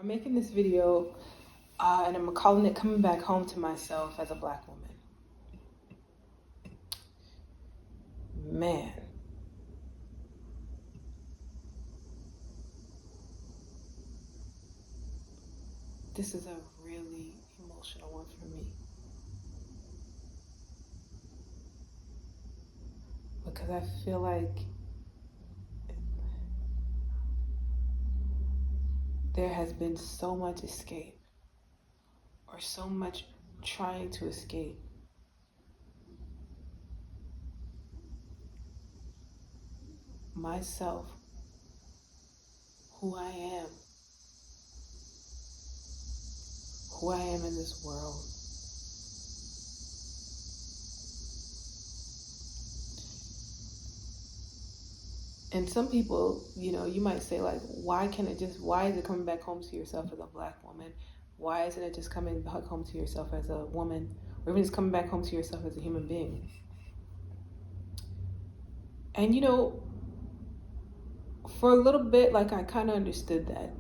I'm making this video and I'm calling it Coming Back Home to Myself as a Black Woman. Man. This is a really emotional one for me. Because I feel like there has been so much escape or so much trying to escape. Myself, who I am in this world. And some people, you might say like, why is it coming back home to yourself as a Black woman? Why isn't it just coming back home to yourself as a woman, or even just coming back home to yourself as a human being? And for a little bit, like, I kind of understood that.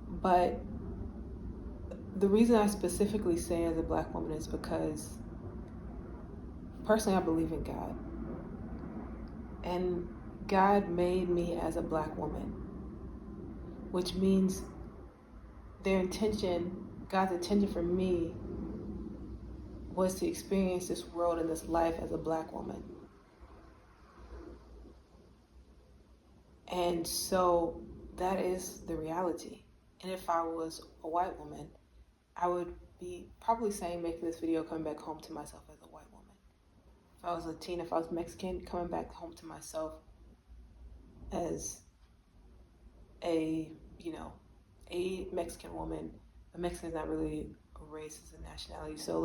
But the reason I specifically say as a Black woman is because personally I believe in God. And God made me as a Black woman, which means God's intention for me was to experience this world and this life as a Black woman. And so that is the reality. And if I was a white woman, I would be probably making this video, coming back home to myself as a white woman. If I was Latina, if I was Mexican, coming back home to myself as a Mexican woman. A Mexican is not really a race, it's a nationality. So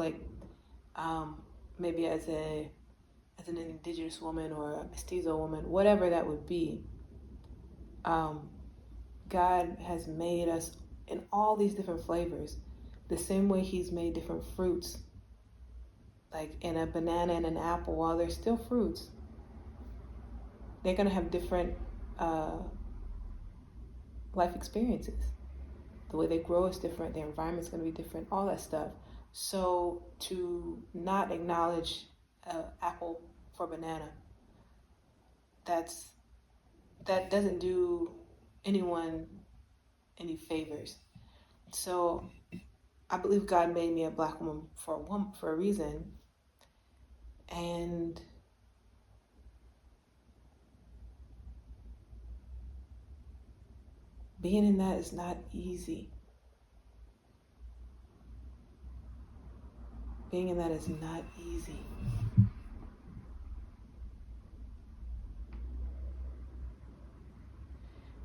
maybe as an indigenous woman or a mestizo woman, whatever that would be. God has made us in all these different flavors, the same way He's made different fruits. Like in a banana and an apple, while they're still fruits, they're going to have different life experiences. The way they grow is different, their environment's going to be different, all that stuff. So to not acknowledge apple for banana, that doesn't do anyone any favors. So I believe God made me a Black woman for a reason. And being in that is not easy. Being in that is not easy.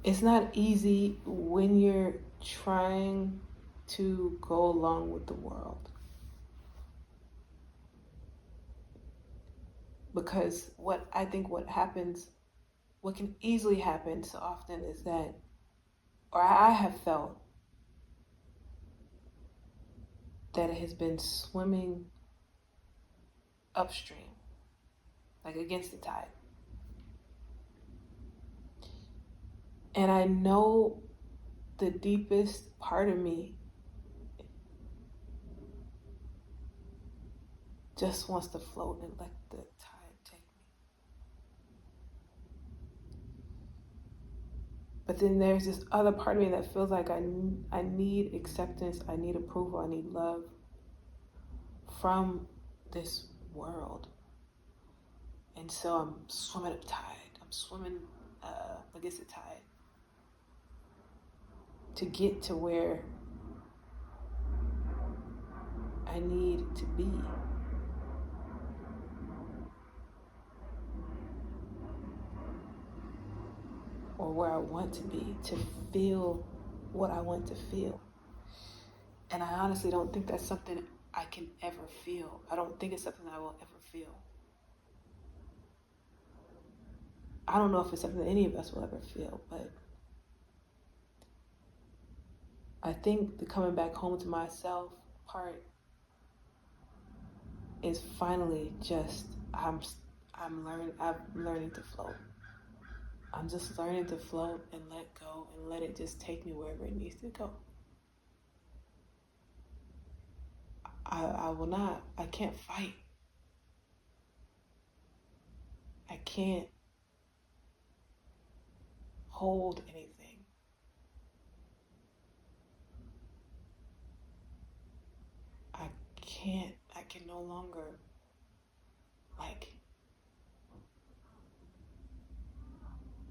It's not easy when you're trying to go along with the world. Because what can easily happen so often is that, or I have felt that it has been swimming upstream, like against the tide. And I know the deepest part of me just wants to float and let the tide take me. But then there's this other part of me that feels like I need acceptance, I need approval, I need love from this world. And so I'm swimming up tide. I'm swimming against the tide to get to where I need to be. Or where I want to be, to feel what I want to feel. And I honestly don't think that's something I can ever feel. I don't think it's something I will ever feel. I don't know if it's something that any of us will ever feel, but I think the coming back home to myself part is finally just I'm learning to float. I'm just learning to float and let go and let it just take me wherever it needs to go. I can't fight. I can't hold anything. I can no longer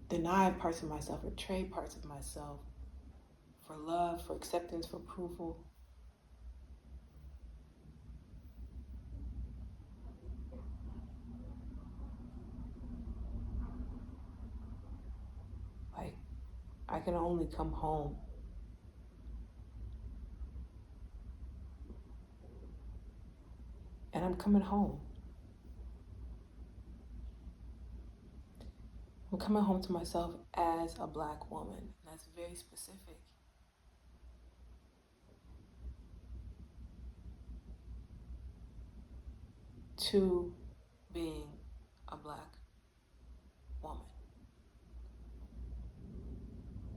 deny parts of myself or trade parts of myself for love, for acceptance, for approval. I can only come home. And I'm coming home. I'm coming home to myself as a Black woman. That's very specific. To being a Black woman.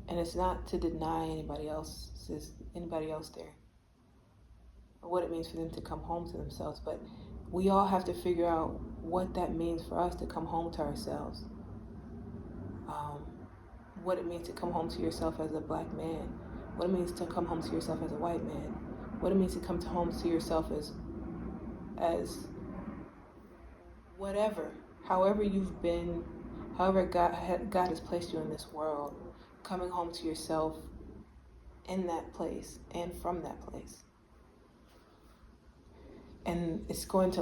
And it's not to deny anybody else there or what it means for them to come home to themselves, but we all have to figure out what that means for us to come home to ourselves. What it means to come home to yourself as a Black man, what it means to come home to yourself as a white man, what it means to come home to yourself as whatever, however you've been, however God has placed you in this world, coming home to yourself in that place and from that place. And it's going to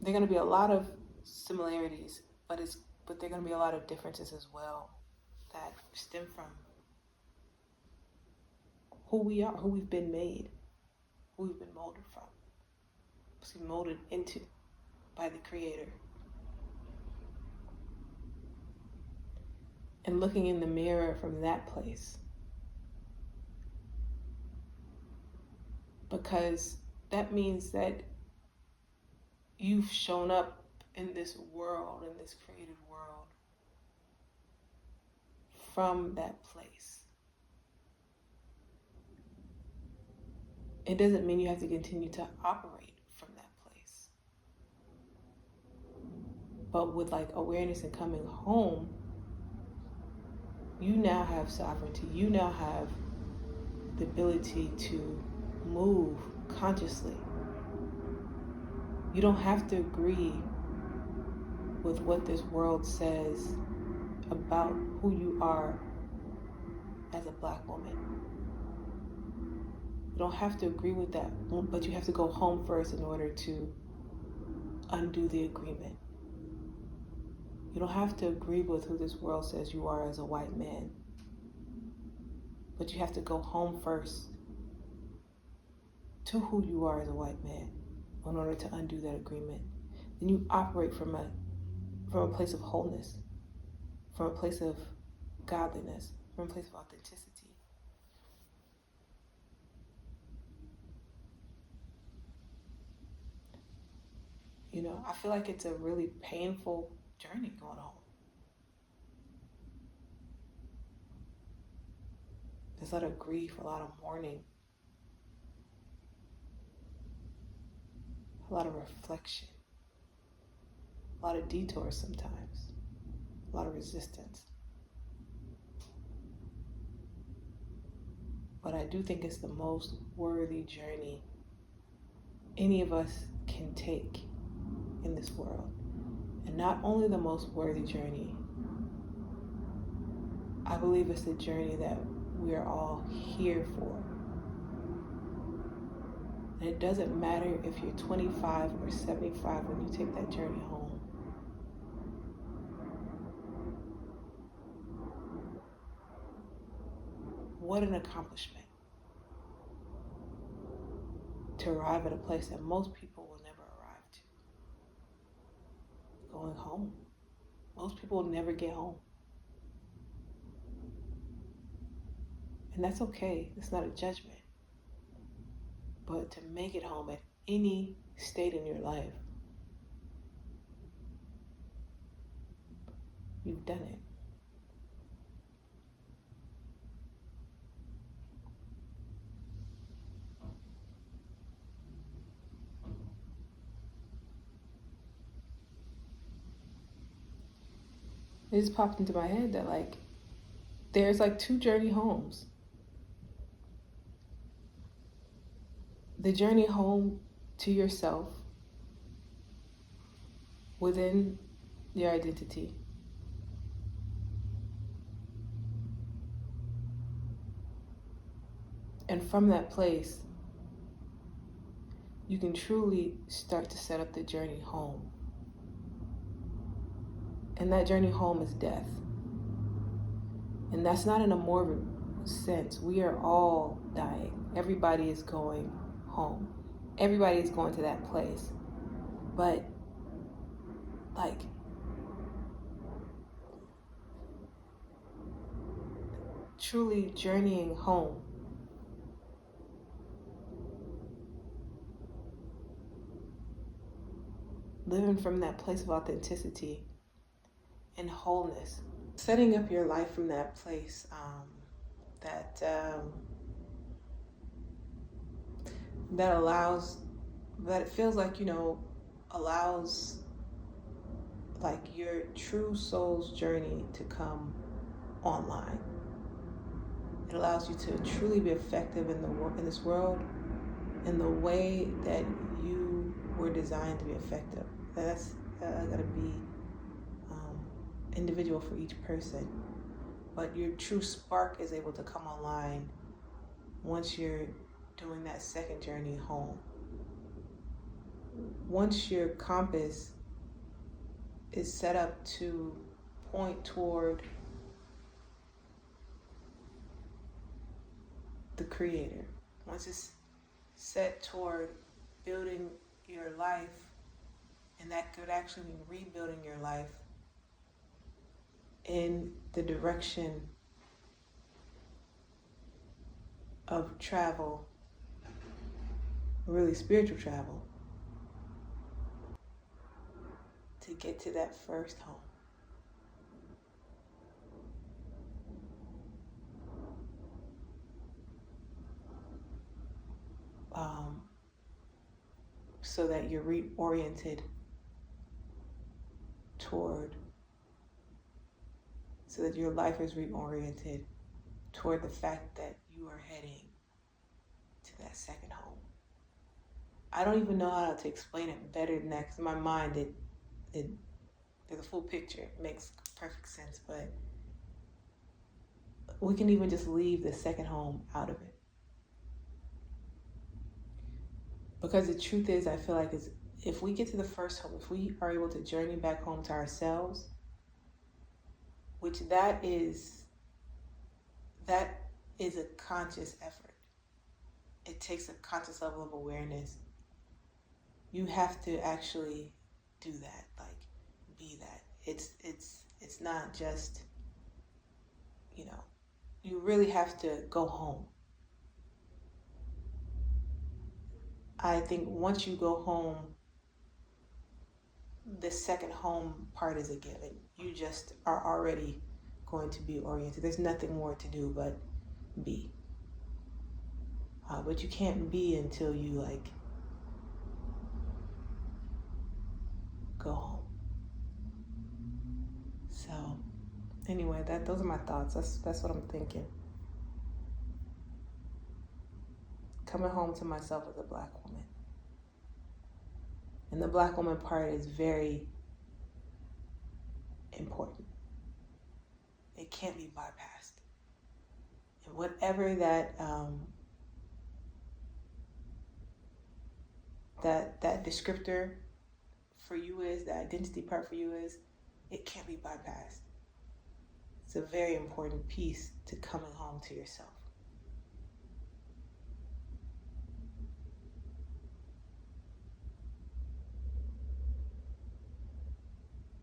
there are going to be a lot of similarities, but there are going to be a lot of differences as well that stem from who we are, who we've been made, who we've been molded from, molded into by the Creator. And looking in the mirror from that place. Because that means that you've shown up in this world, in this created world, from that place. It doesn't mean you have to continue to operate from that place. But with awareness and coming home, you now have sovereignty. You now have the ability to move consciously. You don't have to agree with what this world says about who you are as a Black woman. You don't have to agree with that, but you have to go home first in order to undo the agreement. You don't have to agree with who this world says you are as a white man, but you have to go home first to who you are as a white man in order to undo that agreement. Then you operate from a place of wholeness, from a place of godliness, from a place of authenticity. I feel like it's a really painful journey going home. There's a lot of grief, a lot of mourning, a lot of reflection, a lot of detours sometimes, a lot of resistance. But I do think it's the most worthy journey any of us can take in this world. And not only the most worthy journey, I believe it's the journey that we're all here for. And it doesn't matter if you're 25 or 75 when you take that journey home. What an accomplishment to arrive at a place that most people will never arrive to. Going home. Most people will never get home. And that's okay. It's not a judgment. But to make it home at any state in your life, you've done it. It just popped into my head that there's two journey homes. The journey home to yourself within your identity. And from that place, you can truly start to set up the journey home. And that journey home is death. And that's not in a morbid sense. We are all dying. Everybody is going home. Everybody is going to that place. But truly journeying home, living from that place of authenticity and wholeness, setting up your life from that place that allows, that it feels like, allows your true soul's journey to come online. It allows you to truly be effective in this world in the way that you were designed to be effective. That's gotta be individual for each person. But your true spark is able to come online once you're doing that second journey home. Once your compass is set up to point toward the Creator, once it's set toward building your life, and that could actually mean rebuilding your life in the direction of travel, really spiritual travel, to get to that first home. So that you're reoriented so that your life is reoriented toward the fact that you are heading to that second home. I don't even know how to explain it better than that, because in my mind there's a full picture. It makes perfect sense, but we can even just leave the second home out of it. Because the truth is, I feel like if we get to the first home, if we are able to journey back home to ourselves, which that is a conscious effort. It takes a conscious level of awareness. You have to actually do that, be that. It's not just, you really have to go home. I think once you go home, the second home part is a given. You just are already going to be oriented. There's nothing more to do but be. But you can't be until you go home. So anyway, those are my thoughts. That's what I'm thinking. Coming home to myself as a Black woman. And the Black woman part is very important. It can't be bypassed. And whatever that descriptor for you is, the identity part for you is, it can't be bypassed. It's a very important piece to coming home to yourself.